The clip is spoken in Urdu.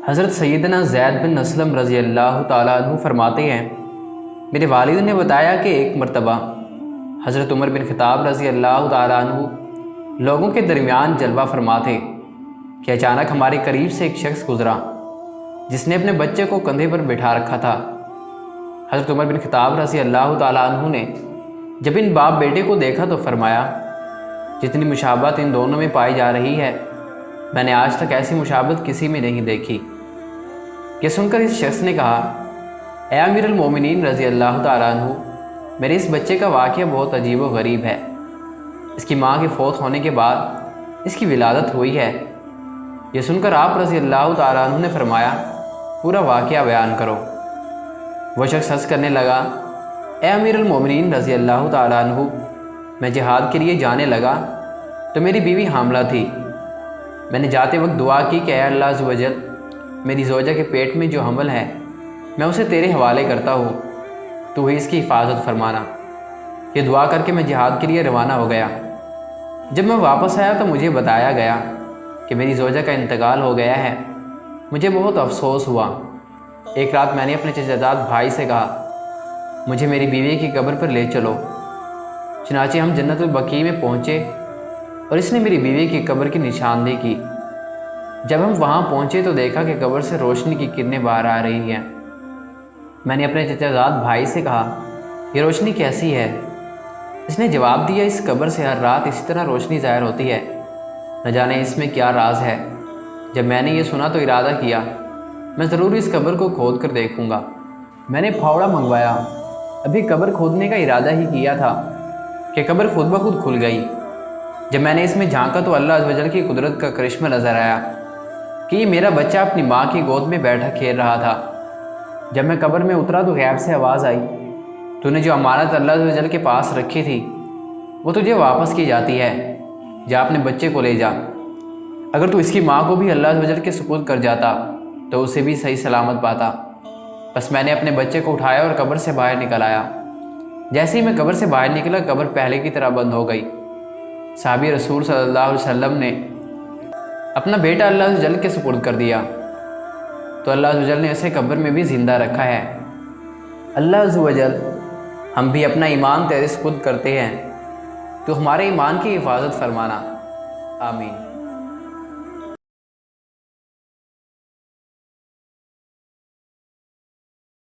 حضرت سیدنا زید بن اسلم رضی اللہ تعالیٰ عنہ فرماتے ہیں، میرے والد نے بتایا کہ ایک مرتبہ حضرت عمر بن خطاب رضی اللہ تعالیٰ عنہ لوگوں کے درمیان جلوہ فرما تھے کہ اچانک ہمارے قریب سے ایک شخص گزرا جس نے اپنے بچے کو کندھے پر بٹھا رکھا تھا۔ حضرت عمر بن خطاب رضی اللہ تعالیٰ عنہ نے جب ان باپ بیٹے کو دیکھا تو فرمایا، جتنی مشابہت ان دونوں میں پائی جا رہی ہے میں نے آج تک ایسی مشابہت کسی میں نہیں دیکھی۔ یہ سن کر اس شخص نے کہا، اے امیر المومنین رضی اللہ تعالیٰ عنہ، میرے اس بچے کا واقعہ بہت عجیب و غریب ہے۔ اس کی ماں کے فوت ہونے کے بعد اس کی ولادت ہوئی ہے۔ یہ سن کر آپ رضی اللہ تعالیٰ عنہ نے فرمایا، پورا واقعہ بیان کرو۔ وہ شخص ہنس کرنے لگا، اے امیر المومنین رضی اللہ تعالیٰ عنہ، میں جہاد کے لیے جانے لگا تو میری بیوی حاملہ تھی۔ میں نے جاتے وقت دعا کی کہ اے اللہ عز و جل، میری زوجہ کے پیٹ میں جو حمل ہے میں اسے تیرے حوالے کرتا ہوں، تو ہی اس کی حفاظت فرمانا۔ یہ دعا کر کے میں جہاد کے لیے روانہ ہو گیا۔ جب میں واپس آیا تو مجھے بتایا گیا کہ میری زوجہ کا انتقال ہو گیا ہے۔ مجھے بہت افسوس ہوا۔ ایک رات میں نے اپنے چچا زاد بھائی سے کہا، مجھے میری بیوی کی قبر پر لے چلو۔ چنانچہ ہم جنت البقیع میں پہنچے اور اس نے میری بیوی کی قبر کی نشاندہی کی۔ جب ہم وہاں پہنچے تو دیکھا کہ قبر سے روشنی کی کرنیں باہر آ رہی ہیں۔ میں نے اپنے چچا زاد بھائی سے کہا، یہ روشنی کیسی ہے؟ اس نے جواب دیا، اس قبر سے ہر رات اسی طرح روشنی ظاہر ہوتی ہے، نہ جانے اس میں کیا راز ہے۔ جب میں نے یہ سنا تو ارادہ کیا میں ضرور اس قبر کو کھود کر دیکھوں گا۔ میں نے پھاوڑا منگوایا، ابھی قبر کھودنے کا ارادہ ہی کیا تھا کہ قبر خود بخود کھل گئی۔ جب میں نے اس میں جھانکا تو اللہ عز و جل کی قدرت کا کرشمہ نظر آیا کہ یہ میرا بچہ اپنی ماں کی گود میں بیٹھا کھیل رہا تھا۔ جب میں قبر میں اترا تو غیب سے آواز آئی، تو نے جو امانت اللہ عز و جل کے پاس رکھی تھی وہ تجھے واپس کی جاتی ہے، جا اپنے بچے کو لے جا۔ اگر تو اس کی ماں کو بھی اللہ عز و جل کے سپرد کر جاتا تو اسے بھی صحیح سلامت پاتا۔ بس میں نے اپنے بچے کو اٹھایا اور قبر سے باہر نکل آیا۔ جیسے ہی میں قبر سے باہر نکلا قبر پہلے کی طرح بند ہو گئی۔ صحابی رسول صلی اللہ علیہ وسلم نے اپنا بیٹا اللہ عز و جل کے سپرد کر دیا تو اللہ عز و جل نے اسے قبر میں بھی زندہ رکھا ہے۔ اللہ عز و جل ہم بھی اپنا ایمان تیرے سپرد کرتے ہیں، تو ہمارے ایمان کی حفاظت فرمانا، آمین۔